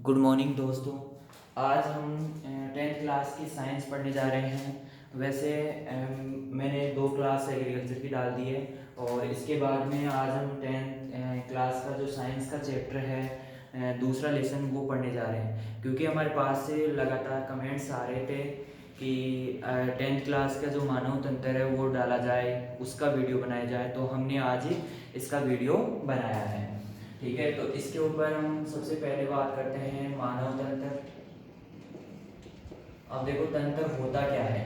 Good morning दोस्तों। आज हम 10th क्लास की साइंस पढ़ने जा रहे हैं। वैसे मैंने 2 क्लास एग्रीकल्चर की डाल दी है और इसके बाद में आज हम 10th क्लास का जो साइंस का चैप्टर है दूसरा लेसन वो पढ़ने जा रहे हैं, क्योंकि हमारे पास से लगातार कमेंट्स आ रहे थे कि 10th क्लास का जो मानव तंत्र है वो डाला जाए, उसका वीडियो बनाया जाए। तो हमने आज ही इसका वीडियो बनाया है। ठीक है, तो इसके ऊपर हम सबसे पहले बात करते हैं मानव तंत्र। अब देखो तंत्र होता क्या है।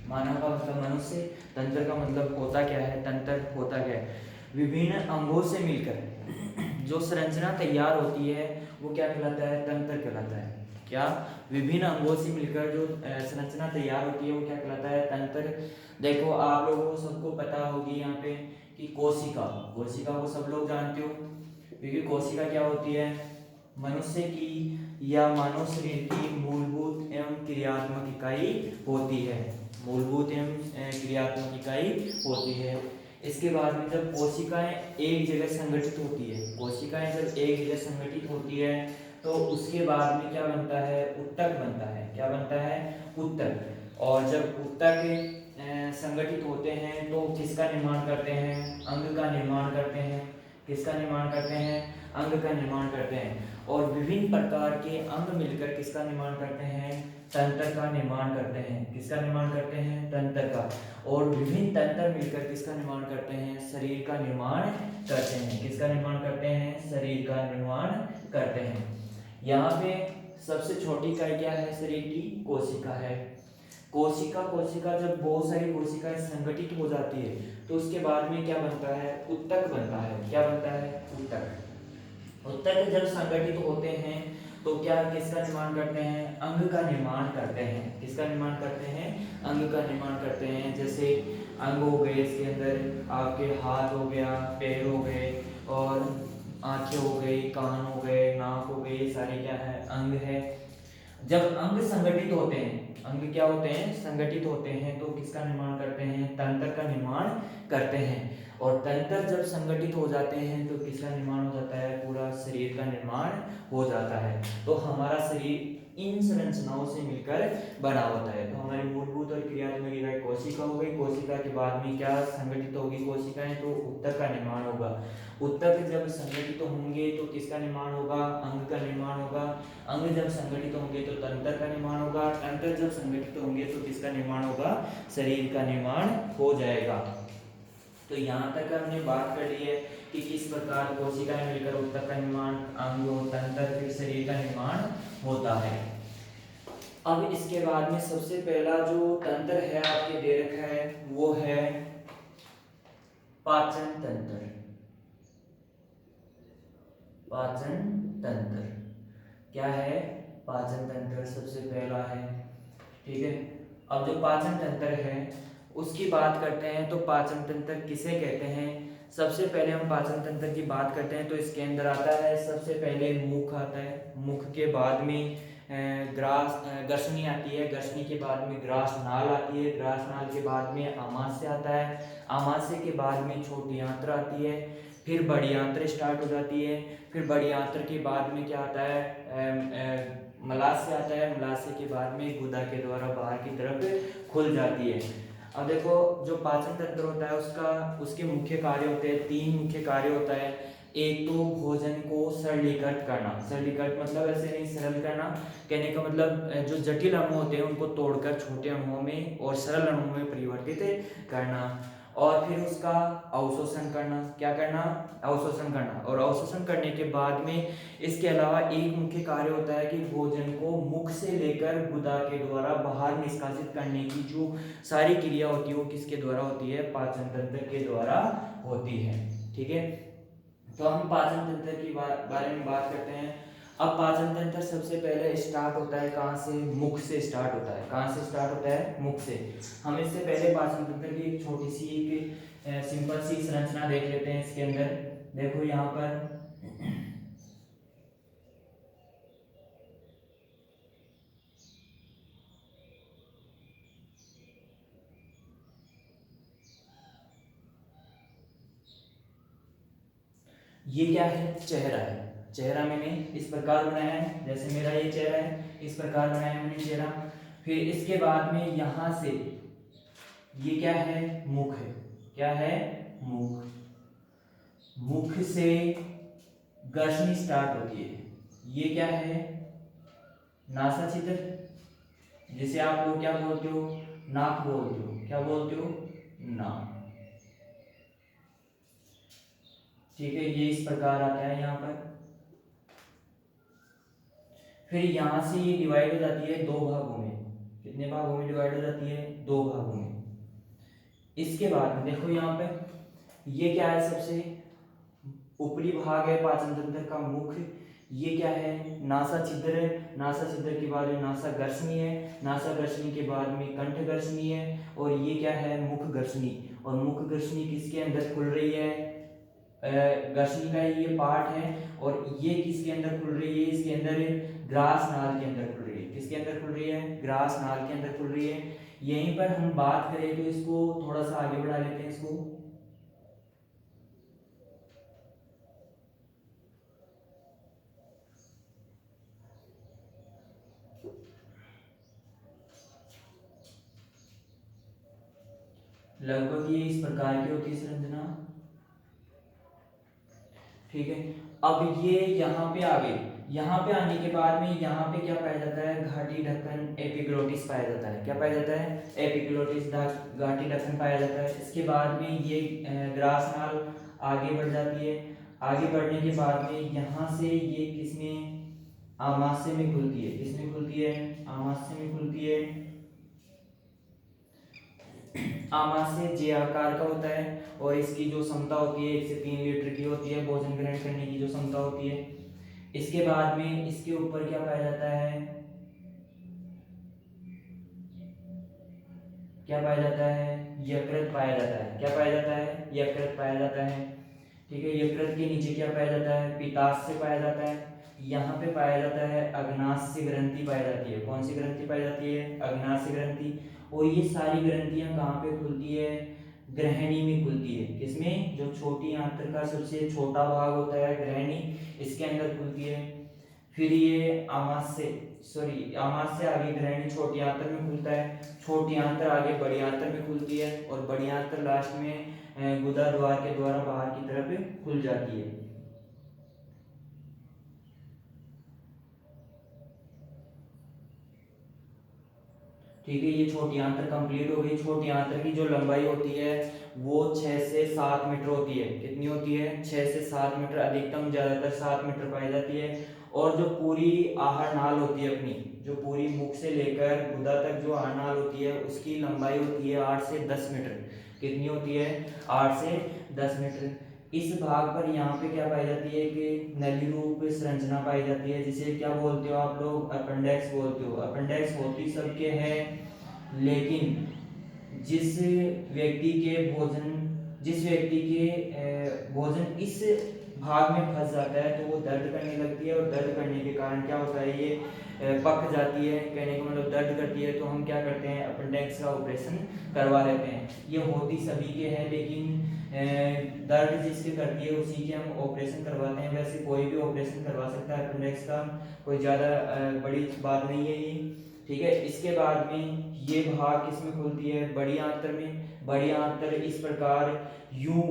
मानव का मतलब मनुष्य, तंत्र का मतलब होता क्या है, तंत्र होता क्या है। विभिन्न अंगों से मिलकर जो संरचना तैयार होती है वो क्या कहलाता है, तंत्र कहलाता है। क्या, विभिन्न अंगों से मिलकर जो संरचना तैयार होती है वो क्या कहलाता है, तंत्र। देखो आप लोगों को सबको पता होगी यहाँ पे कि कोशिका, कोशिका को सब लोग जानते हो, क्योंकि कोशिका क्या होती है, मनुष्य की या मानव शरीर की मूलभूत एवं क्रियात्मक इकाई होती है। मूलभूत एवं क्रियात्मक इकाई होती है। इसके बाद में जब कोशिकाएं एक जगह संगठित होती है, कोशिकाएं जब एक जगह संगठित होती है तो उसके बाद में क्या बनता है, उत्तक बनता है। क्या बनता है, उत्तक। और जब उत्तक संगठित होते हैं तो किसका निर्माण करते हैं, अंग का निर्माण करते हैं। किसका निर्माण करते हैं, अंग का निर्माण करते हैं। और विभिन्न प्रकार के अंग मिलकर किसका निर्माण करते हैं, तंत्र का निर्माण करते हैं। किसका निर्माण करते हैं, तंत्र का। और विभिन्न तंत्र मिलकर किसका निर्माण करते हैं, शरीर का निर्माण करते हैं। किसका निर्माण करते हैं, शरीर का निर्माण करते हैं। यहाँ पे सबसे छोटी इकाई क्या है, शरीर की कोशिका है। कोशिका, कोशिका जब बहुत सारी कोशिकाएं संगठित हो जाती है तो उसके बाद में क्या बनता है, उत्तक बनता है। क्या बनता है, उत्तक। उत्तक जब संगठित होते हैं तो क्या, किसका निर्माण करते हैं, अंग का निर्माण करते हैं। किसका निर्माण करते हैं, अंग का निर्माण करते हैं। जैसे अंग हो गए, इसके अंदर आपके हाथ हो गया, पैर हो गए, और आंखें हो गई, कान हो गए, नाक हो गई, ये सारे क्या है, अंग है। जब अंग संगठित होते हैं, अंग क्या होते हैं, संगठित होते हैं, तो किसका निर्माण करते हैं, तंत्र का निर्माण करते हैं। और तंत्र जब संगठित हो जाते हैं तो किसका निर्माण हो जाता है, पूरा शरीर का निर्माण हो जाता है। तो हमारा शरीर इन संरचनाओं से मिलकर बना होता है। तो हमारी मूलभूत और क्रियात्मक इकाई कोशिका हो गई। कोशिका के बाद में क्या संगठित होगी कोशिकाएं, तो उत्तक का निर्माण होगा। उत्तक जब संगठित होंगे तो किसका निर्माण होगा, अंग का निर्माण होगा। अंग जब संगठित होंगे तो तंत्र का निर्माण होगा। तंत्र जब संगठित होंगे तो किसका निर्माण होगा, शरीर का निर्माण हो जाएगा। तो यहाँ तक हमने बात कर ली है कि किस प्रकार कोशिकाएं मिलकर उत्तक का निर्माण, अंग और तंत्र, फिर शरीर का निर्माण होता है। अब इसके बाद में सबसे पहला जो तंत्र है आपके दे रखा है वो है पाचन तंत्र। पाचन तंत्र क्या है, पाचन तंत्र सबसे पहला है। ठीक है, अब जो पाचन तंत्र है उसकी बात करते हैं तो पाचन तंत्र किसे कहते हैं। सबसे पहले हम पाचन तंत्र की बात करते हैं तो इसके अंदर आता है सबसे पहले मुख आता है। मुख के बाद में ग्रास ग्रसनी आती है। ग्रसनी के बाद में ग्रास नाल आती है। ग्रास नाल के बाद में आमाशय आता है। आमाशय के बाद में छोटी आंत्र आती है। फिर बड़ी आंत्र स्टार्ट हो जाती है। फिर बड़ी आंत्र के बाद में क्या आता है, मलाशय आता है। मलाशय के बाद में गुदा के द्वारा बाहर की तरफ खुल जाती है। अब देखो जो पाचन तंत्र होता है उसका, उसके मुख्य कार्य होते हैं, 3 मुख्य कार्य होता है। एक तो भोजन को सरलीकृत करना। सरलीकृत मतलब ऐसे नहीं, सरल करना कहने का मतलब जो जटिल अणु होते हैं उनको तोड़कर छोटे अणुओं में और सरल अणुओं में परिवर्तित करना। और फिर उसका अवशोषण करना। क्या करना, अवशोषण करना। और अवशोषण करने के बाद में इसके अलावा एक मुख्य कार्य होता है कि भोजन को मुख से लेकर गुदा के द्वारा बाहर निष्कासित करने की जो सारी क्रिया होती है वो किसके द्वारा होती है, पाचन तंत्र के द्वारा होती है। ठीक है, तो हम पाचन तंत्र की बारे में बात करते हैं। अब पाचन तंत्र सबसे पहले स्टार्ट होता है कहाँ से, मुख से स्टार्ट होता है। कहाँ से स्टार्ट होता है, मुख से। हम इससे पहले पाचन तंत्र की एक छोटी सी एक सिंपल सी संरचना देख लेते हैं। इसके अंदर देखो यहाँ पर ये क्या है, चेहरा है। चेहरा मैंने इस प्रकार बनाया है, जैसे मेरा ये चेहरा है, इस प्रकार बनाया है मैंने चेहरा। फिर इसके बाद में यहाँ से ये क्या है, मुख है। क्या है, मुख। मुख से गर्शनी स्टार्ट होती है। ये क्या है, नासा छिद्र, जिसे आप लोग क्या बोलते हो, नाक बोलते हो। क्या बोलते हो, नाक। ठीक है, ये इस प्रकार आता है यहाँ पर। फिर यहाँ से ये डिवाइड हो जाती है 2 भागों में। कितने भागों में डिवाइड हो जाती है, 2 भागों में। इसके बाद में देखो यहाँ पे ये क्या है, सबसे ऊपरी भाग है पाचन तंत्र का, मुख। ये क्या है, नासा छिद्र है। नासा छिद्र के बाद में नासा गर्शनी है। नासा गर्शनी के बाद में कंठ गर्शनी है। और ये क्या है, मुख गर्शनी। और मुख गर्शनी किसके अंदर खुल रही है, गर्शनी का ये पार्ट है। और ये किसके अंदर खुल रही है, इसके अंदर ग्रास नाल के अंदर खुल रही है। किसके अंदर खुल रही है, ग्रास नाल के अंदर खुल रही है। यहीं पर हम बात करें तो इसको थोड़ा सा आगे बढ़ा लेते हैं इसको। लगभग ये इस प्रकार की होती है संरचना। ठीक है, अब ये यहाँ पे आ गई। यहाँ पे आने के बाद में यहाँ पे क्या पाया जाता है, घाटी ढक्कन एपिग्लोटिस पाया जाता है। क्या पाया जाता है, एपिग्लोटिस घाटी ढक्कन पाया जाता है। इसके बाद में ये ग्रास नाल आगे बढ़ जाती है। आगे बढ़ने के बाद में यहाँ से ये किसमें, आमाशय में खुलती है। किसमें खुलती है, आमाशय में खुलती है। आमाशय जे आकार का होता है और इसकी जो क्षमता होती है 1 से 3 लीटर की होती है, भोजन ग्रहण करने की जो क्षमता होती है। इसके बाद में इसके ऊपर क्या पाया जाता है, क्या पाया जाता है, यकृत पाया जाता है। क्या पाया जाता है, यकृत पाया जाता है। ठीक है, यकृत के नीचे क्या पाया जाता है, पित्ताशय पाया जाता है। यहाँ पे पाया जाता है अग्नाशय ग्रंथि पाई जाती है। कौन सी ग्रंथि पाई जाती है, अग्नाशय ग्रंथि। और ये सारी ग्रंथियां कहाँ पे खुलती है, ग्रहणी में खुलती है। किसमें, जो छोटी आंत्र का सबसे छोटा भाग होता है ग्रहणी, इसके अंदर खुलती है। फिर ये आमाशय आगे ग्रहणी छोटी आंत्र में खुलता है। छोटी आंत्र आगे बड़ी आंत्र में खुलती है और बड़ी आंत्र लास्ट में गुदा द्वार के द्वारा बाहर की तरफ खुल जाती है। ठीक है, ये छोटी आंत्र कंप्लीट हो गई। छोटी आंत्र की जो लंबाई होती है वो 6 से 7 मीटर होती है। कितनी होती है, 6 से 7 मीटर, अधिकतम ज्यादातर 7 मीटर पाई जाती है। और जो पूरी आहार नाल होती है अपनी, जो पूरी मुख से लेकर गुदा तक जो आहार नाल होती है उसकी लंबाई होती है 8 से 10 मीटर। कितनी होती है, 8 से 10 मीटर। इस भाग पर यहाँ पे क्या पाई जाती है कि नली रूप संरचना पाई जाती है, जिसे क्या बोलते हो आप लोग, अपेंडेक्स बोलते हो। अपेंडेक्स होती सबके हैं, लेकिन जिस व्यक्ति के भोजन इस भाग में फंस जाता है तो वो दर्द करने लगती है। और दर्द करने के कारण क्या होता है, ये पक जाती है, कहने का मतलब दर्द करती है। तो हम क्या करते हैं, अपेंडिक्स का ऑपरेशन करवा लेते हैं। ये होती सभी के हैं, लेकिन दर्द जिसके करती है उसी के हम ऑपरेशन करवाते हैं। वैसे कोई भी ऑपरेशन करवा सकता है अपेंडिक्स का, कोई ज़्यादा बड़ी बात नहीं है ये। ठीक है, इसके बाद में ये भाग किसमें खुलती है, बड़ी आंत्र में। बड़ी आंत्र इस प्रकार यू,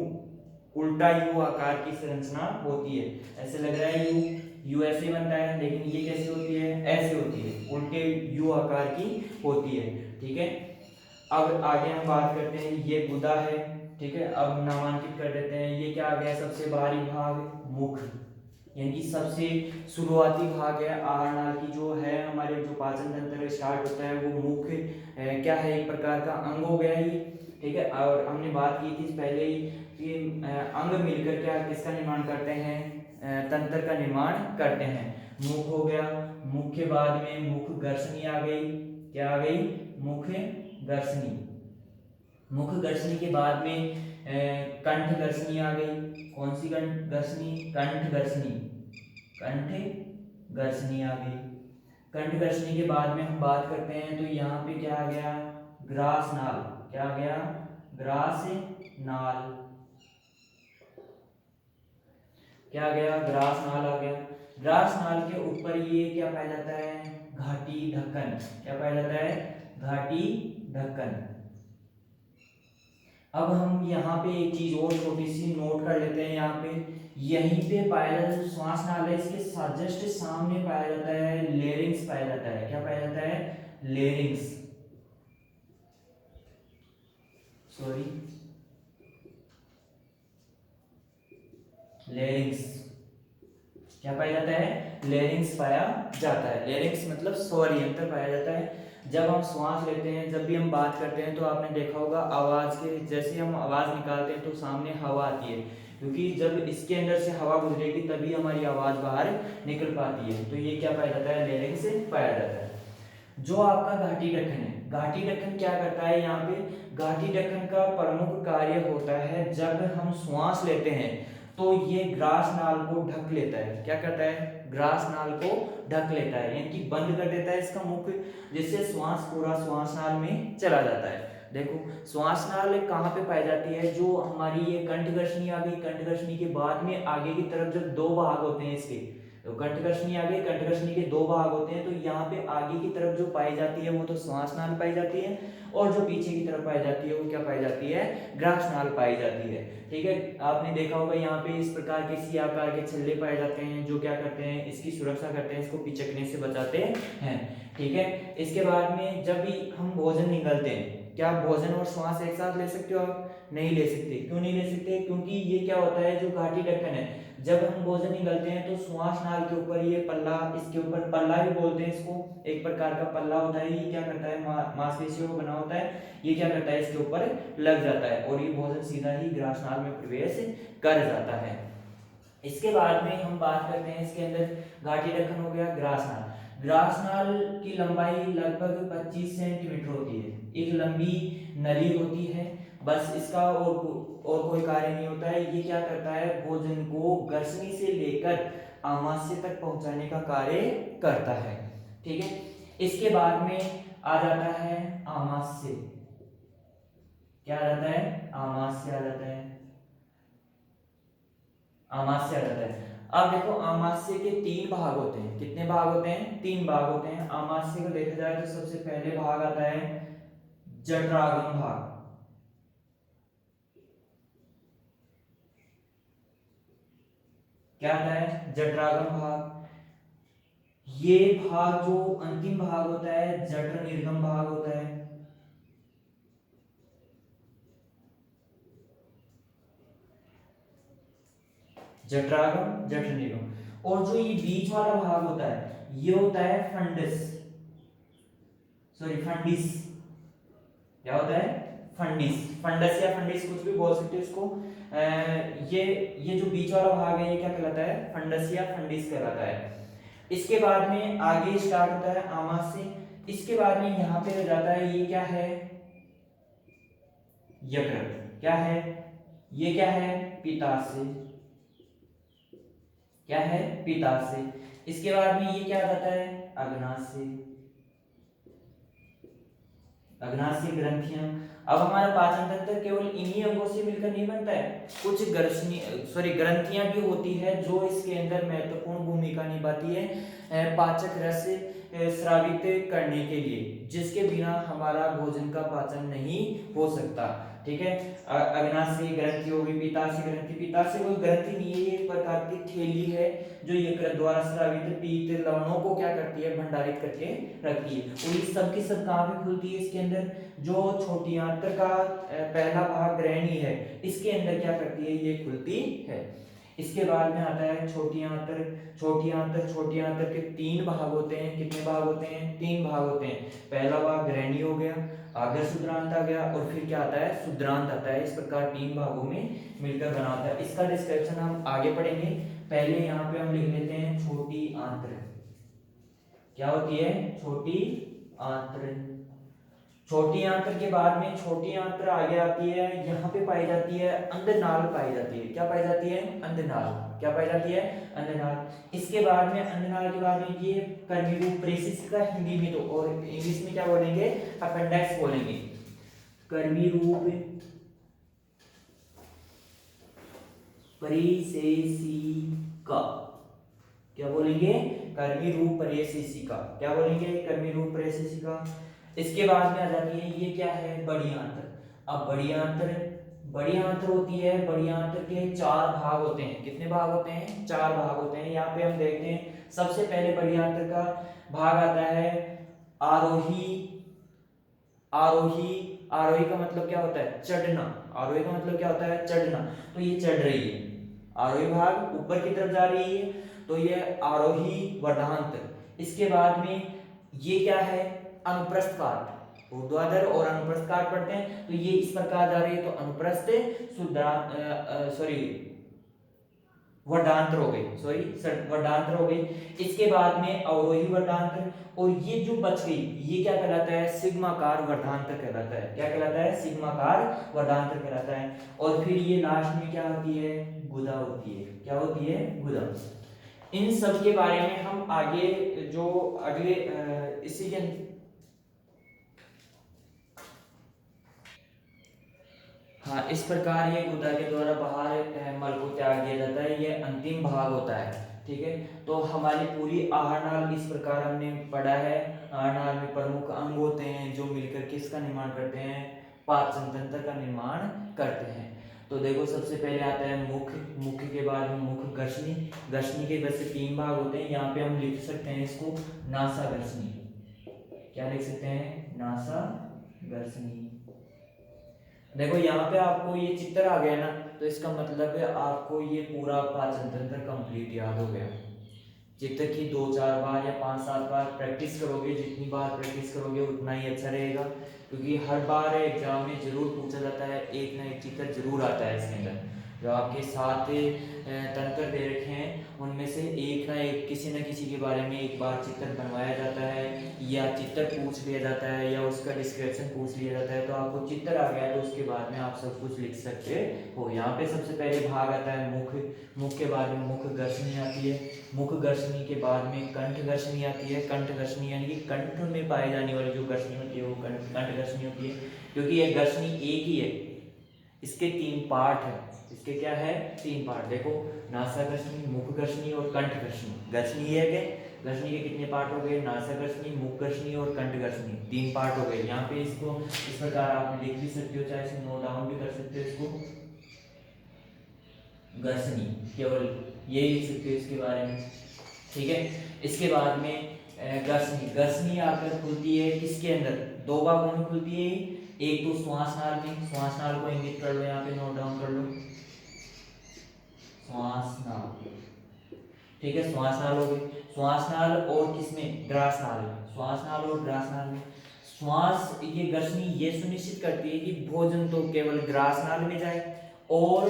उल्टा यू आकार की संरचना होती है। ऐसे लग रहा है यू ऐसे बनता है, लेकिन ये कैसे होती है, ऐसे होती है, उल्टे यू आकार की होती है। ठीक है, अब आगे हम बात करते हैं, ये गुदा है। ठीक है, अब नामांकित कर देते हैं। ये क्या आ गया, सबसे बाहरी भाग, मुख, यानी कि सबसे शुरुआती भाग है आहार नाल की, जो है हमारे जो पाचन तंत्र स्टार्ट होता है वो मुख क्या है, एक प्रकार का अंग हो गया ये। ठीक है, और हमने बात की थी पहले ही कि अंग मिलकर क्या किसका निर्माण करते हैं, तंत्र का निर्माण करते हैं। मुख हो गया, मुख के बाद में मुख गर्शनी आ गई। क्या आ गई, मुख गर्शनी। मुख गर्शनी के बाद में कंठ गर्शनी आ गई। कौन सी कंठ गर्शनी, कंठ गर्शनी, कंठ गर्शनी आ गई। कंठ गर्शनी के बाद में हम बात करते हैं तो यहाँ पे क्या आ गया, ग्रास नाल। क्या आ गया, ग्रास नाल। क्या आ गया, ग्रास नाल आ गया। ग्रास नाल के ऊपर ये क्या पाया जाता है, घाटी ढक्कन। क्या पाया जाता है, घाटी ढक्कन। अब हम यहाँ पे एक चीज और छोटी सी नोट कर लेते हैं, यहाँ पे यहीं पे पाया जाता है जो श्वास नाल है, इसके जस्ट सामने पाया जाता है लेरिंग्स पाया जाता है। क्या पाया जाता है, लेरिंग्स, सॉरी लेरिंग्स। क्या पाया जाता है, लेरिंग्स पाया जाता है। लेरिंग्स मतलब स्वर यंत्र पाया जाता है। जब हम श्वास लेते हैं, जब भी हम बात करते हैं, तो आपने देखा होगा आवाज के जैसे हम आवाज निकालते हैं तो सामने हवा आती है, क्योंकि जब इसके अंदर से हवा गुजरेगी तभी हमारी आवाज बाहर निकल पाती है। तो ये क्या पाया जाता है, लेरिंग्स से पाया जाता है। जो आपका घाटी ढक्कन है, घाटी ढक्कन क्या करता है, यहाँ पे घाटी ढक्कन का प्रमुख कार्य होता है जब हम श्वास लेते हैं तो ये ग्रास नाल को ढक लेता है। क्या करता है, ग्रास नाल को ढक लेता है, यानी कि बंद कर देता है इसका मुख, जिससे श्वास पूरा श्वास नाल में चला जाता है। देखो श्वास नाल कहाँ पे पाई जाती है, जो हमारी ये कंठग्रसनी आ गई, कंठग्रसनी के बाद में आगे की तरफ जब दो भाग होते हैं इसके, तो कंठग्रसनी आ गई, कंठग्रसनी के दो भाग होते हैं, तो यहाँ पे आगे की तरफ जो पाई जाती है वो तो श्वास नाल पाई जाती है, और जो पीछे की तरफ पाई जाती है वो क्या पाई जाती है, ग्रास नाल पाई जाती है। ठीक है, आपने देखा होगा यहाँ पे इस प्रकार के सी आकार के छल्ले पाए जाते हैं, जो क्या करते हैं, इसकी सुरक्षा करते हैं, इसको पिचकने से बचाते हैं। ठीक है, इसके बाद में जब भी हम भोजन निगलते हैं, क्या आप भोजन और श्वास एक साथ ले सकते हो, आप नहीं ले सकते। क्यों नहीं ले सकते, क्योंकि ये क्या होता है, जो घाटी ढक्कन है, जब हम भोजन निगलते हैं तो श्वास नाल के ऊपर ये पल्ला, इसके ऊपर पल्ला भी बोलते हैं इसको, एक प्रकार का पल्ला होता है, ये क्या करता है, मांसपेशियों को बना होता है, ये क्या करता है, इसके ऊपर लग जाता है और ये भोजन सीधा ही ग्रास नाल में प्रवेश कर जाता है। इसके बाद में हम बात करते हैं इसके अंदर, घाटी ढक्कन हो गया, ग्रास नाल। ग्रास नाल की लंबाई लगभग 25 सेंटीमीटर होती है, एक लंबी नली होती है, बस इसका और कोई कार्य नहीं होता है। ये क्या करता है, भोजन को ग्रसनी से लेकर आमाशय तक पहुंचाने का कार्य करता है। ठीक है, इसके बाद में आ जाता है आमाशय। क्या आ जाता है, आमाशय आ जाता है, आमाशय आ जाता है। अब देखो आमाशय के तीन भाग होते हैं, कितने भाग होते हैं, तीन भाग होते हैं। आमाशय को देखा जाए तो सबसे पहले भाग आता है जठरागम भाग। क्या आता है, जठरागम भाग। ये भाग जो अंतिम भाग होता है जठर निर्गम भाग होता है। जठरागम, जठर निर्गम। और जो ये बीच वाला भाग होता है ये होता है फंडस, सॉरी फंडिस। क्या होता है, फंडिस, फंडस या फंडिस कुछ भी बोल सकते हो इसको। ये जो बीच वाला भाग है ये क्या कहलाता है, फंडस या फंडिस कहलाता है। इसके बाद में आगे स्टार्ट होता है आमाशय। इसके बाद में यहाँ पे रह जाता है, ये क्या है, यकृत। क्या है, ये क्या है, पित्ताशय। क्या है, पित्ताशय। इसके बाद में ये क्या आ जाता है, अग्नाशय, अग्नाशय ग्रंथियां। अब हमारा पाचन तंत्र केवल इन्हीं अंगों से मिलकर नहीं बनता है, कुछ ग्रंथियां भी होती है जो इसके अंदर महत्वपूर्ण भूमिका निभाती है पाचक रस स्रावित करने के लिए, जिसके बिना हमारा भोजन का पाचन नहीं हो सकता। ठीक है, अग्नाशय ग्रंथि होगी, पित्ताशय ग्रंथि। पित्ताशय कोई ग्रंथि नहीं है, ये एक प्रकार की थैली है जो यकृत द्वारा स्रावित पित्त लवणों को क्या करती है, भंडारित करके रखती है। और ये सब की सब कहाँ पे खुलती है, इसके अंदर जो छोटी आंत्र का पहला भाग ग्रहणी है, इसके अंदर क्या करती है, ये खुलती है। इसके बाद में आता है छोटी आंत्र। छोटी आंत्र, छोटी आंत्र के तीन भाग होते हैं, कितने भाग होते हैं, तीन भाग होते हैं। पहला भाग ग्रहणी हो गया, आगे शुद्रांत आ गया, और फिर क्या आता है, शुद्रांत आता है। इस प्रकार तीन भागों में मिलकर बना होता है। इसका डिस्क्रिप्शन हम आगे पढ़ेंगे, पहले यहाँ पे हम लिख लेते हैं छोटी आंत्र। क्या होती है, छोटी आंत्र। छोटी आंत्र के बाद में छोटी आंत्र आगे आती है, यहाँ पे पाई जाती है अंधनाल पाई जाती है। क्या पाई जाती है, अंधनाल। क्या पाई जाती है, अंधनाल। इसके बाद में अंधनाल के बाद में ये कर्मी रूप प्रेसिस का हिंदी में तो, और इंग्लिश में क्या बोलेंगे, अपेंडिक्स बोलेंगे। कर्मी रूप प्रेसिसी का। क्या बोलेंगे? कर्मी रूप परेशिका। क्या बोलेंगे? कर्मी रूप परेशिका। इसके बाद में आ जाती है, ये क्या है? बड़ी आंतर। अब बड़ी आंतर होती है, बड़ी आंतर के 4 भाग होते हैं। कितने भाग होते हैं? 4 भाग होते हैं। यहाँ पे हम देखते हैं, सबसे पहले बड़ी आंतर का भाग आता है आरोही। आरोही आरोही का मतलब क्या होता है? चढ़ना। आरोही का मतलब क्या होता है? चढ़ना। तो ये चढ़ रही है, आरोही भाग ऊपर की तरफ जा रही है, तो ये आरोही वर्धांत। इसके बाद में ये क्या है? अनुप्रस्थ काट। ऊर्ध्वाधर और अनुप्रस्थ काट पढ़ते हैं, तो ये इस प्रकार जा रही है, तो अनुप्रस्थ सॉरी वर्धांतर हो गई, वर्धांतर हो गई। इसके बाद में अवरोही वर्धांतर, और ये जो बच गई ये क्या कहलाता है? सिग्माकार वर्धांतर कहलाता है। क्या कहलाता है? सिग्माकार वर्धांतर कहलाता है। और फिर ये लास्ट में क्या होती है? गुदा होती है। क्या होती है? गुदा। इन सब के बारे में हम आगे जो अगले इसी के हाँ, इस प्रकार ये गुदा के द्वारा बाहर मल को त्याग दिया जाता है। ये अंतिम भाग होता है। ठीक है, तो हमारी पूरी आहार नाल इस प्रकार हमने पढ़ा है। आहार नाल में प्रमुख अंग होते हैं जो मिलकर किसका निर्माण करते हैं? पाचन तंत्र का निर्माण करते हैं। तो देखो, सबसे पहले आता है मुख। मुख के बाद में मुख गर्षणी। गर्षणी के वैसे 3 भाग होते हैं। यहाँ पे हम लिख सकते हैं इसको नासा गर्षणी। क्या लिख सकते हैं? नासा गर्षणी। देखो, यहाँ पे आपको ये चित्र आ गया ना, तो इसका मतलब है आपको ये पूरा पाचन तंत्र कंप्लीट याद हो गया। चित्र की 2-4 बार या 5-7 बार प्रैक्टिस करोगे, जितनी बार प्रैक्टिस करोगे उतना ही अच्छा रहेगा, क्योंकि हर बार एग्जाम में जरूर पूछा जाता है, एक ना एक चित्र जरूर आता है इसके अंदर। जो आपके 7 तंत्र दे रखे हैं उनमें से एक ना एक किसी न किसी के बारे में एक बार चित्र बनवाया जाता है, या चित्र पूछ लिया जाता है, या उसका डिस्क्रिप्शन पूछ लिया जाता है। तो आपको चित्र आ गया तो उसके बाद में आप सब कुछ लिख सकते हो। यहाँ पे सबसे पहले भाग आता है मुख। मुख के बाद में मुख गर्षणी आती है। मुख गर्षणी के बाद में कंठ गर्षणी आती है। कंठ गर्षणी यानी कि कंठ में पाई जाने वाली जो गर्षणी होती है वो कंठ गर्षणी होती है, क्योंकि यह गर्षणी एक ही है, इसके 3 पार्ट है। इसके क्या है? 3 पार्ट। देखो, नासा गर्षणी, मुख गर्षणी और कंठ गर्षणी। गर्षणी है क्या? गर्षणी के कितने पार्ट हो गए? नासा गर्षणी, मुख गर्षणी और कंठ गर्षणी, 3 पार्ट हो गए। यहाँ पे इसको इस प्रकार आप लिख भी सकते हो, चाहे इसे नोट डाउन भी कर सकते हो। इसको गर्षणी केवल ये लिख सकते हो इसके बारे में। ठीक है, इसके बाद में गर्षणी। गर्षणी आकर खुलती है किसके अंदर? 2 भागों में खुलती है। एक तो श्वास नाल में, श्वास नाल को इंगित कर लो, यहाँ पे नोट डाउन कर लो, श्वास नाल। ठीक है, श्वास नाल हो गई। श्वास नाल और किसमें? ग्रास नाल में। श्वास नाल और ग्रास नाल में श्वास, ये गर्षणी ये सुनिश्चित करती है कि भोजन तो केवल ग्रास नाल में जाए और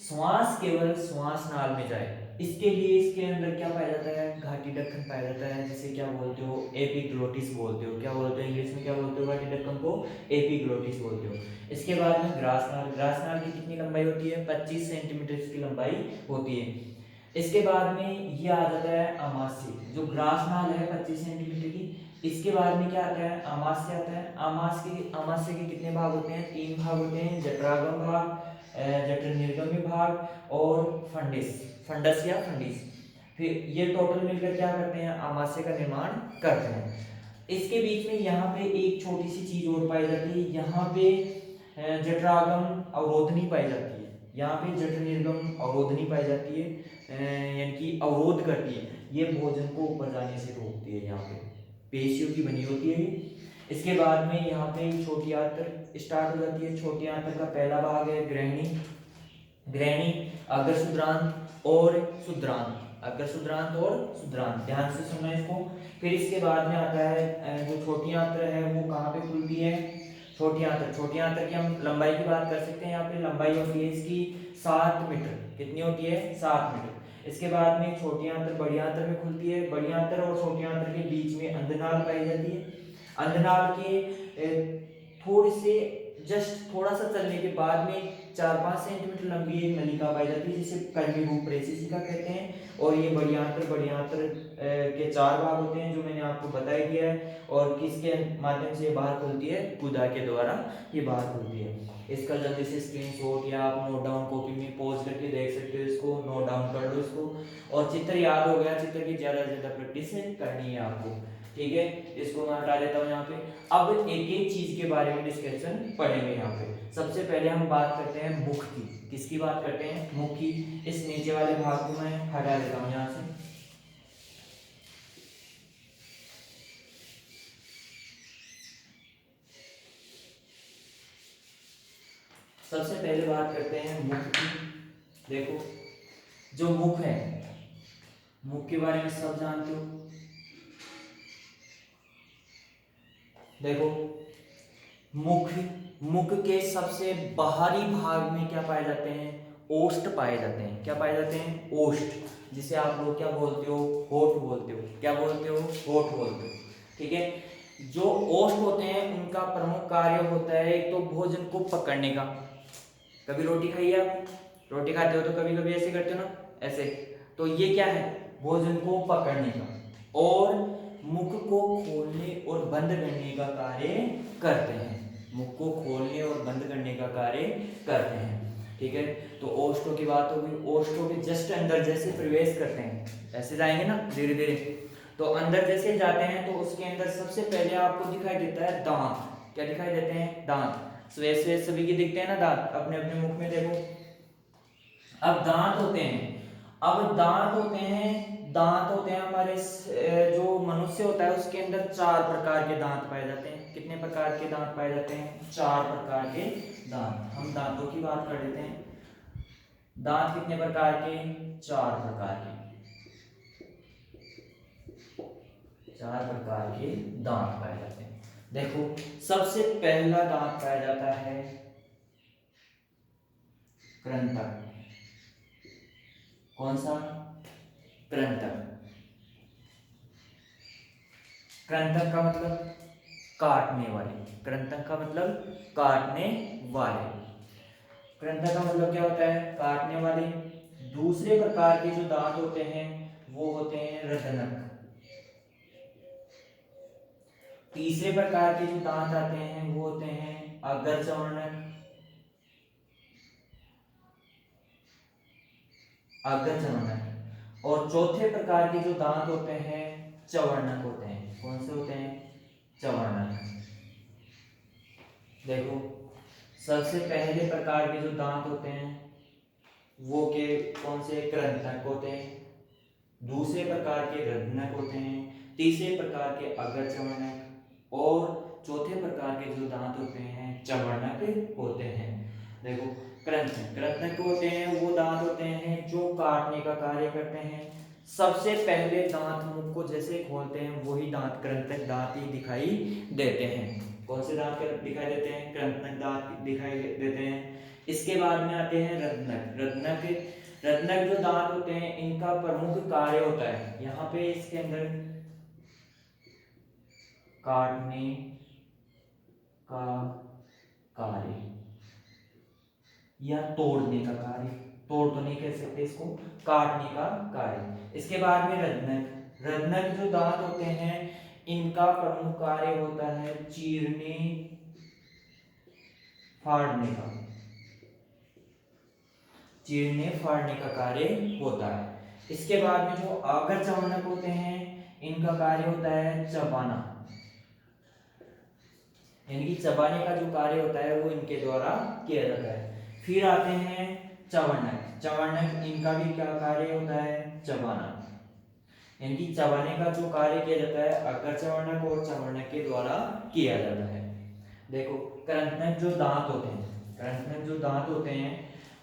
श्वास केवल श्वास नाल में जाए। इसके लिए इसके अंदर क्या पाया जाता है? घाटी ढक्कन पाया जाता है, जिसे क्या बोलते हो? एपिग्लोटिस बोलते हो। क्या बोलते हो इंग्लिश में? क्या बोलते हो? घाटी ढक्कन को एपिग्लोटिस बोलते हो। इसके बाद में ग्रास नाल। ग्रास नाल की कितनी लंबाई होती है? 25 सेंटीमीटर की लंबाई होती है। इसके बाद में ये आ जाता है आमाशय। जो ग्रास नाल है 25 सेंटीमीटर की, इसके बाद में क्या आता है? आमाशय आता है। आमाशय के कितने भाग होते हैं? 3 भाग होते हैं, जठरागम भाग, जठर निर्गमी भाग और फंडस या फंडिस। फिर ये टोटल मिलकर क्या करते हैं? आमाशय का निर्माण करते हैं। इसके बीच में यहाँ पे एक छोटी सी चीज और पाई जाती है। यहाँ पे जठरागम अवरोधनी पाई जाती है, यहाँ पे जठर निर्गम अवरोधनी पाई जाती है, यानी कि अवरोध करती है। ये भोजन को ऊपर जाने से रोकती है। यहाँ पे पेशियों की बनी होती है। इसके बाद में यहाँ पे छोटी आंत्र स्टार्ट हो जाती है। छोटी आंत्र का पहला भाग है ग्रहणी। ग्रहणी, अग्र शुद्रांत और शुद्रांत। अग्र शुद्रांत और शुद्रांत, ध्यान से सुनना इसको। फिर इसके बाद में आता है जो छोटी आंत्र है वो कहाँ पे खुलती है? छोटी आंत्र की हम लंबाई की बात कर सकते हैं। यहाँ पे लंबाई होती है इसकी 7 मीटर। कितनी होती है? 7 मीटर। इसके बाद में छोटी आंत्र बड़ी आंत्र में खुलती है। बड़ी आंत्र और छोटी आंत्र के बीच में अंधनाल पाई जाती है। अंधनाल के थोड़े से जस्ट थोड़ा सा चलने के बाद में 4-5 सेंटीमीटर लंबी एक नलिका पाई जाती है जिसे कलमी प्रेसिसिका कहते हैं। और ये बड़ी आंत्र के 4 भाग होते हैं जो मैंने आपको बता ही दिया है। और किसके माध्यम से ये बाहर खुलती है? गुदा के द्वारा ये बाहर खुलती है। इसका जल्दी से स्क्रीनशॉट या आप नोट डाउन कॉपी में पॉज करके देख सकते हो, इसको नोट डाउन कर लो इसको। और चित्र याद हो गया, चित्र की ज़्यादा से ज़्यादा प्रैक्टिस करनी है आपको, ठीक है। इसको मैं हटा देता हूँ यहाँ पे। अब एक एक चीज के बारे में डिस्कशन पढ़ेंगे यहाँ पे। सबसे पहले हम बात करते हैं मुख की। किसकी बात करते हैं? मुख की। इस नीचे वाले भाग को मैं हटा देता हूँ यहाँ से। सबसे पहले बात करते हैं मुख की। देखो, जो मुख है, मुख के बारे में सब जानते हो। देखो, मुख के सबसे बाहरी भाग में क्या पाए जाते हैं? ओष्ठ पाए जाते हैं। क्या पाए जाते हैं? ओष्ठ, जिसे आप लोग क्या बोलते हो? होठ बोलते हो। क्या बोलते हो? होठ बोलते हो, ठीक है। जो ओष्ठ होते हैं उनका प्रमुख कार्य होता है एक तो भोजन को पकड़ने का। कभी रोटी खाई है आप? रोटी खाते हो तो कभी कभी ऐसे करते हो ना, ऐसे। तो ये क्या है? भोजन को पकड़ने का। और मुख को खोलने और बंद करने का कार्य करते हैं। मुख को खोलने और बंद करने का कार्य करते हैं, ठीक है। तो ओष्ठों की बात होगी। ओष्ठों के जस्ट अंदर जैसे प्रवेश करते हैं, ऐसे जाएंगे ना धीरे धीरे, तो अंदर जैसे जाते हैं तो उसके अंदर सबसे पहले आपको दिखाई देता है दांत। क्या दिखाई देते हैं? दांत। स्वेद स्वेद सभी के दिखते हैं ना दांत, अपने अपने मुख में देखो। अब दांत होते हैं, दांत होते हैं हमारे जो मनुष्य होता है उसके अंदर 4 प्रकार के दांत पाए जाते हैं। कितने प्रकार के दांत पाए जाते हैं? 4 प्रकार के दांत। हम दांतों की बात कर लेते हैं। दांत कितने प्रकार के? 4 प्रकार के। 4 प्रकार के दांत पाए जाते हैं। देखो, सबसे पहला दांत पाया जाता है कृंतक। कौन सा? कृंतक। कृंतक का मतलब काटने वाले। कृंतक का मतलब काटने वाले। कृंतक का मतलब क्या होता है? काटने वाले। दूसरे प्रकार के जो दांत होते हैं वो होते हैं रदनक। तीसरे प्रकार के जो दांत आते हैं वो होते हैं अग्रचवर्णक। अग्रचवर्णक। और चौथे प्रकार के जो दांत होते हैं चवर्णक होते हैं। कौन से होते हैं? चवर्णक। देखो, सबसे पहले प्रकार के जो दांत होते हैं वो के कौन से? कृंतक होते हैं। दूसरे प्रकार के रदनक होते हैं। तीसरे प्रकार के अग्रचवर्णक। और चौथे प्रकार के जो दांत होते हैं चवर्णक होते हैं। देखो, कृंतक कृंतक होते हैं वो दांत होते हैं जो काटने का कार्य करते हैं। सबसे पहले दांत मुख को जैसे खोलते हैं वही दांत कृंतक दांत ही दिखाई देते हैं। कौन से दांत दिखाई देते हैं? कृंतक दांत दिखाई देते हैं। इसके बाद में आते हैं रत्नक। रत्नक जो दांत होते हैं इनका प्रमुख कार्य होता है यहाँ पे इसके अंदर काटने का कार्य या तोड़ने का कार्य। तोड़ तो नहीं कह सकते इसको, काटने का कार्य। इसके बाद में रत्नक जो दांत होते हैं इनका प्रमुख कार्य होता है चीरने फाड़ने का। चीरने फाड़ने का कार्य होता है। इसके बाद में जो अग्रचवर्णक होते हैं इनका कार्य होता है चबाना। यानी चबाने का जो कार्य होता है वो इनके द्वारा किया जाता है। फिर आते हैं चवर्णक। चवर्णक इनका भी क्या कार्य होता है? चबाना। यानी चबाने का जो कार्य किया जाता है अग्रचवर्णक और चवर्णक के द्वारा किया जाता है। देखो, कृंतक जो दांत होते हैं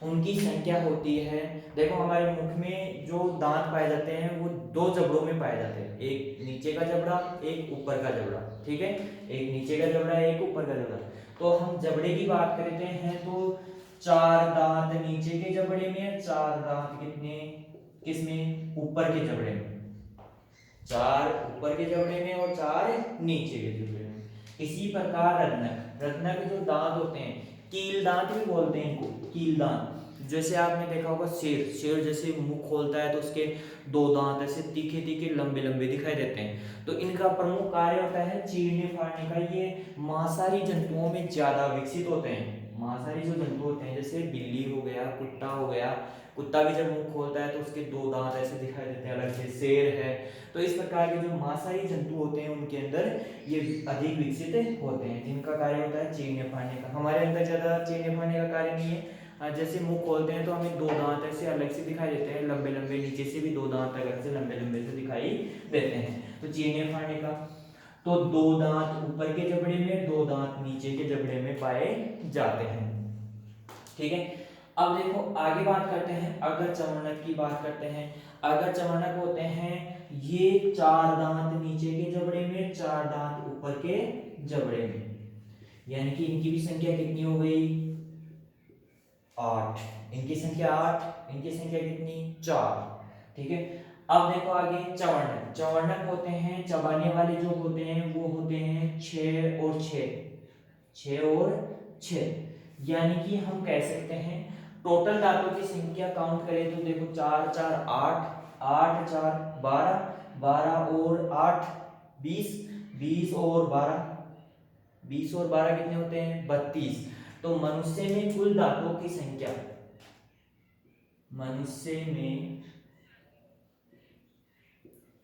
उनकी संख्या होती है। देखो, हमारे मुख में जो दांत पाए जाते हैं वो 2 जबड़ों में पाए जाते हैं। एक नीचे का जबड़ा, एक ऊपर का जबड़ा, ठीक है। एक नीचे का जबड़ा, एक ऊपर का जबड़ा। तो हम जबड़े की बात करते हैं तो 4 दांत नीचे के जबड़े में, 4 दांत किसमें? ऊपर के जबड़े में। 4 ऊपर के जबड़े में और 4 नीचे के जबड़े में। इसी प्रकार रत्नक जो दांत होते हैं कील दांत भी बोलते हैं इनको, कील दांत। जैसे आपने देखा होगा शेर, शेर जैसे मुंह खोलता है तो उसके दो दांत ऐसे तीखे तीखे लंबे लंबे दिखाई देते हैं। तो इनका प्रमुख कार्य होता है चीरने फाड़ने का। ये मांसाहारी जंतुओं में ज्यादा विकसित होते हैं। मांसाहारी जो जंतु होते हैं जैसे बिल्ली हो गया, कुत्ता हो गया, कुत्ता भी जब मुंह खोलता है तो उसके दो दांत ऐसे दिखाई देते हैं अलग से, शेर है। तो इस प्रकार के जो मांसाहारी जंतु होते हैं उनके अंदर ये अधिक विकसित होते हैं, जिनका कार्य होता है चीरने फाड़ने का। हमारे अंदर ज्यादा चीरने फाड़ने का कार्य नहीं है। जैसे मुंह खोलते हैं तो हमें दो दांत ऐसे अलग से दिखाई देते हैं, लंबे लंबे, नीचे से भी दो दांत अलग से लंबे लंबे से दिखाई देते हैं। तो चीरने फाड़ने का तो दो दांत ऊपर के जबड़े में, दो दांत नीचे के जबड़े में पाए जाते हैं। ठीक है, अब देखो आगे बात करते हैं, अगर चवर्णक की बात करते हैं। अगर चवर्णक होते हैं ये चार दांत नीचे के जबड़े में, चार दांत ऊपर के जबड़े में, यानी कि इनकी भी संख्या कितनी हो गई, 8। इनकी संख्या 8, इनकी संख्या कितनी, 4। ठीक है, अब देखो आगे चवर्णक। चवर्णक होते हैं, चबाने वाले जो होते हैं वो होते हैं 6 और 6, 6 और 6। यानी कि हम कह सकते हैं टोटल दांतों की संख्या काउंट करें तो देखो 4 4 8, 8 4 12, 12 और 8 20, 20 और 12, 20 और 12 कितने होते हैं, 32। तो मनुष्य में कुल दांतों की संख्या, मनुष्य में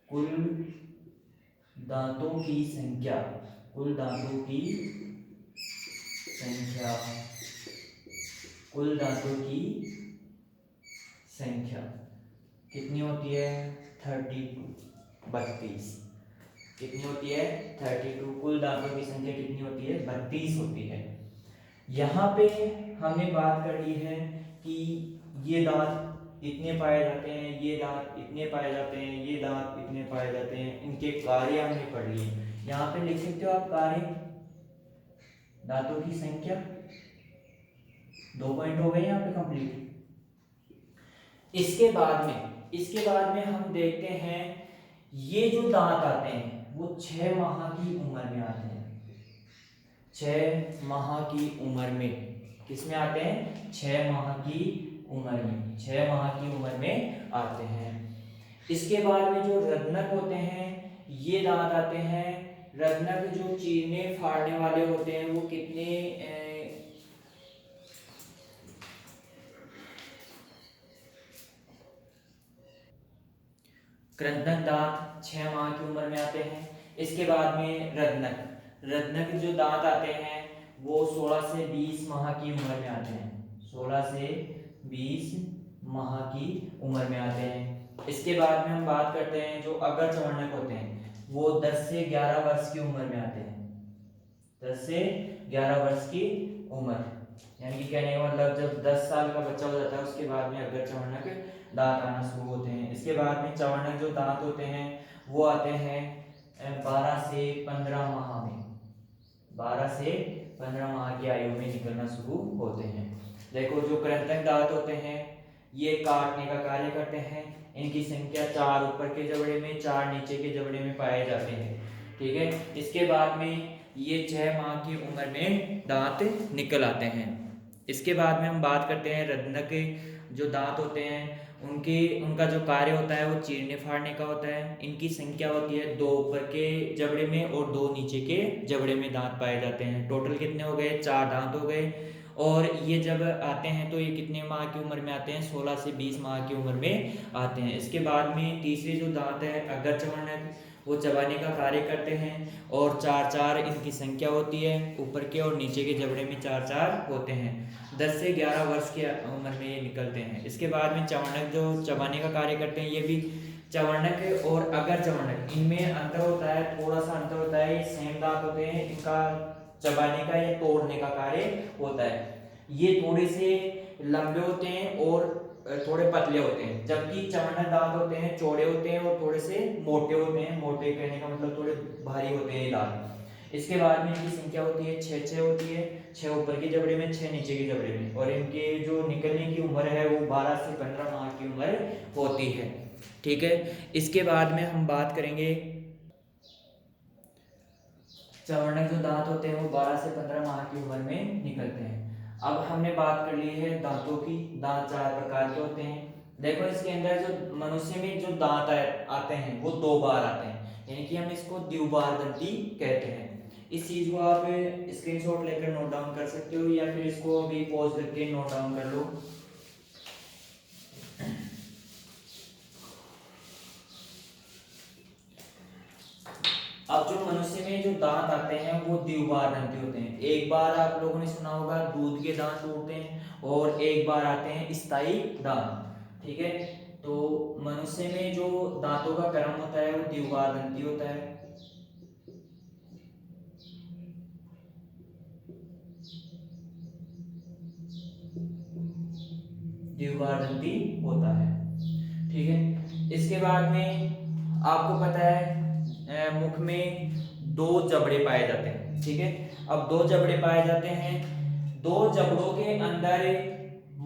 कुल दांतों की संख्या, कुल दांतों की संख्या, कुल दांतों की संख्या कितनी होती है, 32, 32। कितनी होती है, 32। कुल दांतों की संख्या कितनी होती है, 32 होती है। यहाँ पे हमने बात कर ली है कि ये दांत इतने पाए जाते हैं, ये दांत इतने पाए जाते हैं, ये दांत इतने पाए जाते हैं, इनके कार्य हमने पढ़ लिए। यहाँ पे लिख सकते हो आप कार्य, दांतों की संख्या। 2 पॉइंट हो गए यहाँ पे कंप्लीट। इसके बाद में हम देखते हैं ये जो दांत आते हैं वो 6 माह की उम्र में आते हैं। 6 माह की उम्र में, किसमें आते हैं, 6 माह की उम्र में, 6 माह की उम्र में आते हैं। इसके बाद में जो रत्नक होते हैं ये दांत आते हैं। रत्नक जो चीरने फाड़ने वाले होते हैं वो कितने कृंतक दांत 6 माह की उम्र में आते हैं। इसके बाद में रत्नक, रत्नक जो दांत आते हैं वो 16 से 20 माह की उम्र में आते हैं, 16 से 20 माह की उम्र में आते हैं। इसके बाद में हम बात करते हैं जो अगर चवर्णक होते हैं वो 10 से 11 वर्ष की उम्र में आते हैं, 10 से 11 वर्ष की उम्र, यानी कि कहने का मतलब जब 10 साल का बच्चा हो जाता है उसके बाद में अगर चवर्णक दांत आना शुरू होते हैं। इसके बाद में चवर्णक जो दांत होते हैं वो आते हैं 12 से 15 माह में, 12 से 15 माह की आयु में निकलना शुरू होते हैं। देखो जो कृंतक दांत होते हैं ये काटने का कार्य करते हैं। इनकी संख्या 4 ऊपर के जबड़े में, 4 नीचे के जबड़े में पाए जाते हैं। ठीक है, इसके बाद में ये 6 माह की उम्र में दांत निकल आते हैं। इसके बाद में हम बात करते हैं रत्नक के जो दांत होते हैं उनका जो कार्य होता है वो चीरने फाड़ने का होता है। इनकी संख्या होती है 2 ऊपर के जबड़े में और 2 नीचे के जबड़े में दांत पाए जाते हैं। टोटल कितने हो गए, 4 दांत हो गए। और ये जब आते हैं तो ये कितने माह की उम्र में आते हैं, 16 से 20 माह की उम्र में आते हैं। इसके बाद में तीसरे जो दांत है अगर चवर्णक, वो चबाने का कार्य करते हैं और 4 इनकी संख्या होती है, ऊपर के और नीचे के जबड़े में 4 होते हैं। 10 से 11 वर्ष की उम्र में ये निकलते हैं। इसके बाद में चवर्णक जो चबाने का कार्य करते हैं, ये भी चवर्णक और अगर चवर्णक इनमें अंतर होता है, थोड़ा सा अंतर होता है। ये सेम दांत होते हैं, इनका चबाने का या तोड़ने का कार्य होता है। ये थोड़े से लंबे होते हैं और थोड़े पतले होते हैं, जबकि चवर्णक दांत होते हैं चौड़े होते हैं और थोड़े से मोटे होते हैं। मोटे कहने का मतलब थोड़े भारी होते हैं ये दांत। इसके बाद में इनकी संख्या होती है 6 होती है, 6 ऊपर के जबड़े में, 6 नीचे के जबड़े में। और इनके जो निकलने की उम्र है वो 12 से 15 माह की उम्र होती है। ठीक है, इसके बाद में हम बात करेंगे चवर्णक जो दांत होते हैं वो 12 से 15 माह की उम्र में निकलते हैं। अब हमने बात कर ली है दांतों की। दांत 4 प्रकार के होते हैं। देखो इसके अंदर जो मनुष्य में जो दांत आते हैं वो 2 बार आते हैं, यानी कि हम इसको द्विबार दंती कहते हैं। इस चीज को आप स्क्रीनशॉट लेकर नोट डाउन कर सकते हो, या फिर इसको अभी पॉज करके नोट डाउन कर लो। अब जो मनुष्य में जो दांत आते हैं वो द्विबार दंती होते हैं। एक बार आप लोगों ने सुना होगा दूध के दांत टूटते हैं, और एक बार आते हैं स्थायी दांत। ठीक है, तो मनुष्य में जो दांतों का क्रम होता है वो द्विबार दंती होता है। द्विबार दंती होता है। ठीक है, इसके बाद में आपको पता है मुख में 2 जबड़े पाए जाते हैं। ठीक है, अब 2 जबड़े पाए जाते हैं। 2 जबड़ों के अंदर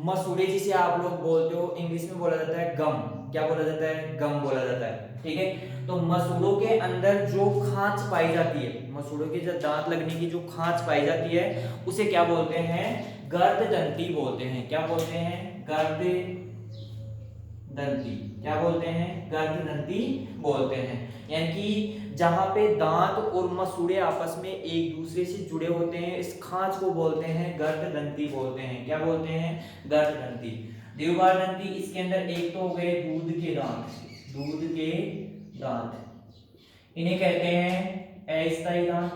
मसूड़े जिसे आप लोग बोलते हो, इंग्लिश में बोला जाता है गम। क्या बोला जाता है? गम बोला जाता है। ठीक है, तो मसूड़ों के अंदर जो खांच पाई जाती है, मसूड़ों के जो दांत लगने की जो खांच पाई जाती है, उसे क्या बोलते हैं? गर्द दंती बोलते हैं। क्या बोलते हैं? गर्द दंती। क्या बोलते हैं? गर्द दंती बोलते हैं। यानी कि जहां पे दांत और मसूड़े आपस में एक दूसरे से जुड़े होते हैं, इस खांच को बोलते हैं गर्द दंती बोलते हैं। क्या बोलते हैं? गर्द दंती। द्विबार दंती, इसके अंदर एक तो हो गए दूध के दांत। दूध के दांत इन्हें कहते हैं अस्थायी दांत।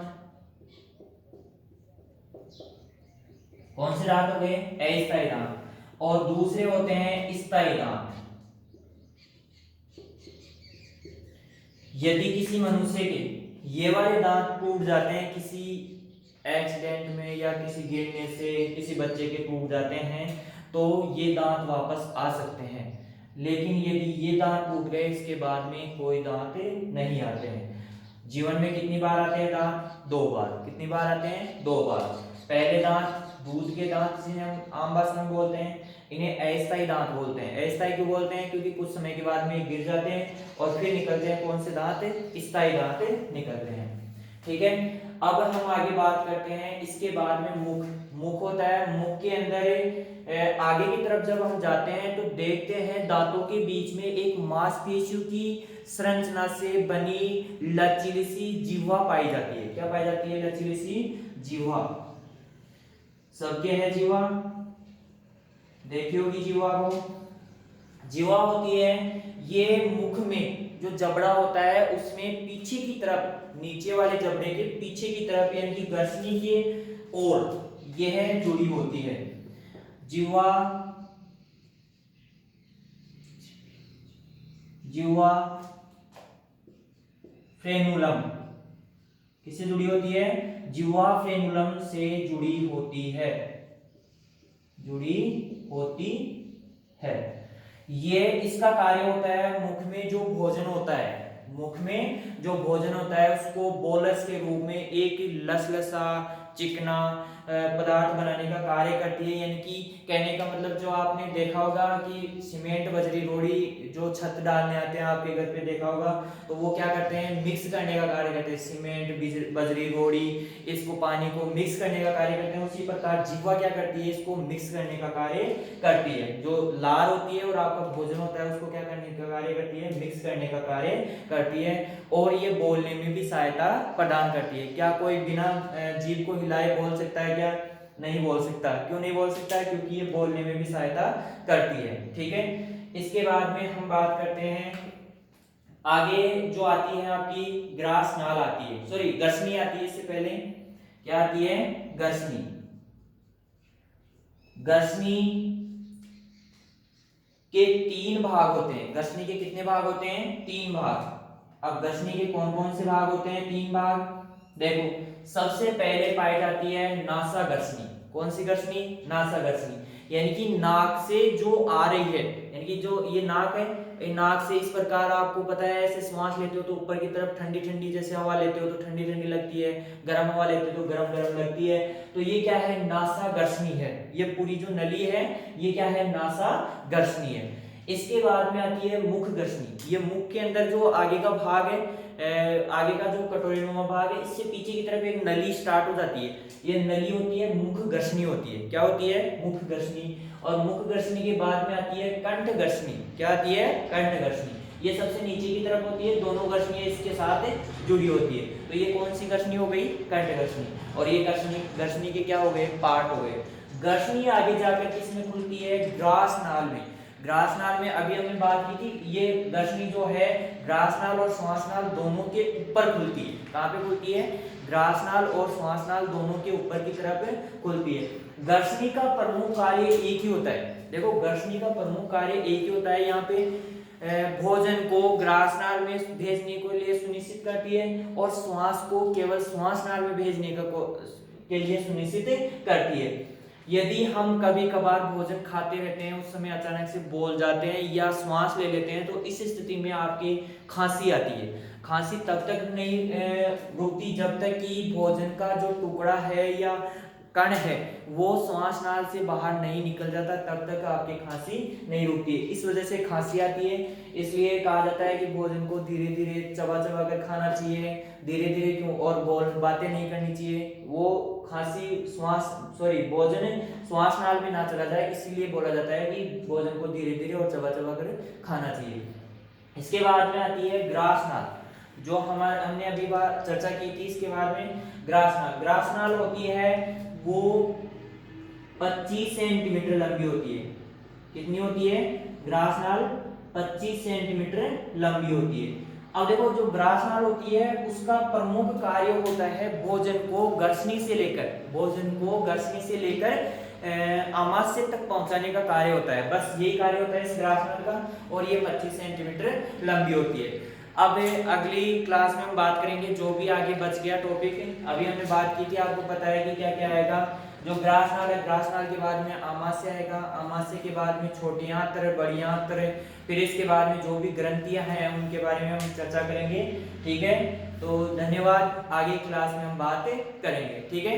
कौन से दांत हो गए? अस्थायी दांत। और दूसरे होते हैं स्थायी दांत। यदि किसी मनुष्य के ये वाले दांत टूट जाते हैं किसी एक्सीडेंट में, या किसी गिरने से किसी बच्चे के टूट जाते हैं, तो ये दांत वापस आ सकते हैं। लेकिन यदि ये दांत टूट गए, इसके बाद में कोई दांत नहीं आते हैं। जीवन में कितनी बार आते हैं दांत? 2 बार। कितनी बार आते हैं? 2 बार। पहले दांत दूध के दांत जिन्हें हम आम भाषा में बोलते हैं, इन्हें अस्थायी दांत बोलते हैं। अस्थायी क्यों बोलते हैं? क्योंकि कुछ समय के बाद में गिर जाते हैं और फिर निकलते हैं कौन से दांत? स्थायी दांत निकलते हैं। ठीक है, अब हम आगे बात करते हैं। इसके बाद में मुख। मुख होता है। मुख के अंदर आगे की तरफ जब हम जाते हैं तो देखते हैं दांतों के बीच में एक मांसपेशियों की संरचना से बनी लचीली सी जिह्वा पाई जाती है। क्या पाई जाती है? लचीली सी जिह्वा। सबके है जिह्वा, देखी होगी जिह्वा को। जिह्वा होती है, ये मुख में जो जबड़ा होता है उसमें पीछे की तरफ, नीचे वाले जबड़े के पीछे की तरफ, यानी कि गर्दनी के ओर यह जुड़ी होती है। जिह्वा, जिह्वा फ्रेनुलम किससे जुड़ी होती है? जिह्वा फ्रेनुलम से जुड़ी होती है। जुड़ी होती है। ये इसका कार्य होता है, मुख में जो भोजन होता है, मुख में जो भोजन होता है उसको बोलस के रूप में एक लसलसा चिकना पदार्थ बनाने का कार्य करती है। यानी कि कहने का मतलब, जो आपने देखा होगा कि सीमेंट बजरी रोड़ी जो छत डालने आते हैं आपके घर पे, देखा होगा, तो वो क्या करते हैं? मिक्स करने का कार्य करते हैं। सीमेंट बजरी रोड़ी, इसको पानी को मिक्स करने का कार्य करते हैं। उसी प्रकार जिह्वा क्या करती है? इसको मिक्स करने का कार्य करती है। जो लार होती है और आपका भोजन होता है उसको क्या करने का कार्य करती है? मिक्स करने का कार्य करती है। और ये बोलने में भी सहायता प्रदान करती है। क्या कोई बिना जीभ को हिलाए बोल सकता है क्या? नहीं बोल सकता। क्यों नहीं बोल सकता? क्योंकि ये बोलने में भी सहायता करती है। ठीक है, इसके बाद में हम बात करते हैं आगे जो आती है आपकी ग्रास नाल आती है, सॉरी गर्सनी आती है। इससे पहले क्या आती है? गर्सनी। गर्सनी के 3 भाग होते हैं। गर्सनी के कितने भाग होते हैं? 3 भाग। अब गर्सनी के कौन कौन से भाग होते हैं? 3 भाग। देखो, सबसे पहले पाई जाती है नासा गर्सनी। कौन सी गर्सनी? नासा गर्सनी। यानी कि नाक से जो आ रही है, यानी कि जो ये नाक है, ये नाक से इस प्रकार आपको पता है, ऐसे श्वास लेते हो तो ऊपर की तरफ ठंडी ठंडी जैसे हवा लेते हो तो ठंडी ठंडी लगती है, गर्म हवा लेते हो तो गरम गरम लगती है। तो ये क्या है? नासा गर्सनी है। ये पूरी जो नली है ये क्या है? नासा गर्सनी है। इसके बाद में आती है मुख गर्सनी। ये मुख के अंदर जो आगे का भाग है, आगे का जो कटोरीनुमा भाग है इससे पीछे की तरफ एक नली स्टार्ट हो जाती है, ये नली होती है मुख घर्षणी होती है। क्या होती है? मुख घर्षणी। और मुख घर्षणी के बाद में आती है कंठ घर्षणी। क्या आती है? कंठ घर्षणी। ये सबसे नीचे की तरफ होती है, दोनों घर्षणियां इसके साथ जुड़ी होती है। तो ये कौन सी घर्षणी हो गई? कंठ घर्षणी। और ये घर्षणी के क्या हो गए? पार्ट हो गए। घर्षणी आगे जाकर किसमें खुलती है? ग्रास नाल में। ग्रास नाल में अभी हमने बात की थी, ये घर्षणी जो है ग्रास नाल और श्वास नाल दोनों के ऊपर खुलती है। कहाँ पे खुलती है? ग्रास नाल और श्वास नाल दोनों के ऊपर की तरफ खुलती है। घर्षणी का प्रमुख कार्य एक ही होता है। देखो, घर्षणी का प्रमुख कार्य एक ही होता है। यहाँ पे भोजन को ग्रास नाल में भेजने के लिए सुनिश्चित करती है और श्वास को केवल श्वास नाल में भेजने के लिए सुनिश्चित करती है। यदि हम कभी कभार भोजन खाते रहते हैं, उस समय अचानक से बोल जाते हैं या श्वास ले लेते हैं, तो इस स्थिति में आपकी खांसी आती है। खांसी तब तक नहीं रुकती जब तक कि भोजन का जो टुकड़ा है या कण है वो श्वास नाल से बाहर नहीं निकल जाता, तब तक आपकी खांसी नहीं रुकती है। इस वजह से खांसी आती है। इसलिए कहा जाता है कि भोजन को धीरे धीरे चबा चबा कर खाना चाहिए, धीरे धीरे क्यों, और बातें नहीं करनी चाहिए। वो खांसी भोजन श्वास नाल में ना चला जाए, इसीलिए बोला जाता है कि भोजन को धीरे धीरे और चबा चबा कर खाना चाहिए। इसके बाद में आती है ग्रास नाल, जो हमने अभी चर्चा की थी। इसके बाद में ग्रास नाल होती है वो 25 सेंटीमीटर लंबी होती है। कितनी होती है? ग्रास नाल 25 सेंटीमीटर लंबी होती है। अब देखो, जो ग्रास नाल होती है उसका प्रमुख कार्य होता है भोजन को घर्षणी से लेकर आमाशय तक पहुंचाने का कार्य होता है। बस यही कार्य होता है इस ग्रास नाल का, और ये 25 सेंटीमीटर लंबी होती है। अब अगली क्लास में हम बात करेंगे जो भी आगे बच गया टॉपिक। अभी हमने बात की थी, आपको पता है कि क्या क्या आएगा। जो ग्रास नाल है, ग्रास नाल के बाद में आमाशय आएगा, आमाशय के बाद में छोटी आंत्र, बड़ी आंत्र, फिर इसके बाद में जो भी ग्रंथियां हैं उनके बारे में हम चर्चा करेंगे। ठीक है, तो धन्यवाद। आगे क्लास में हम बात करेंगे। ठीक है।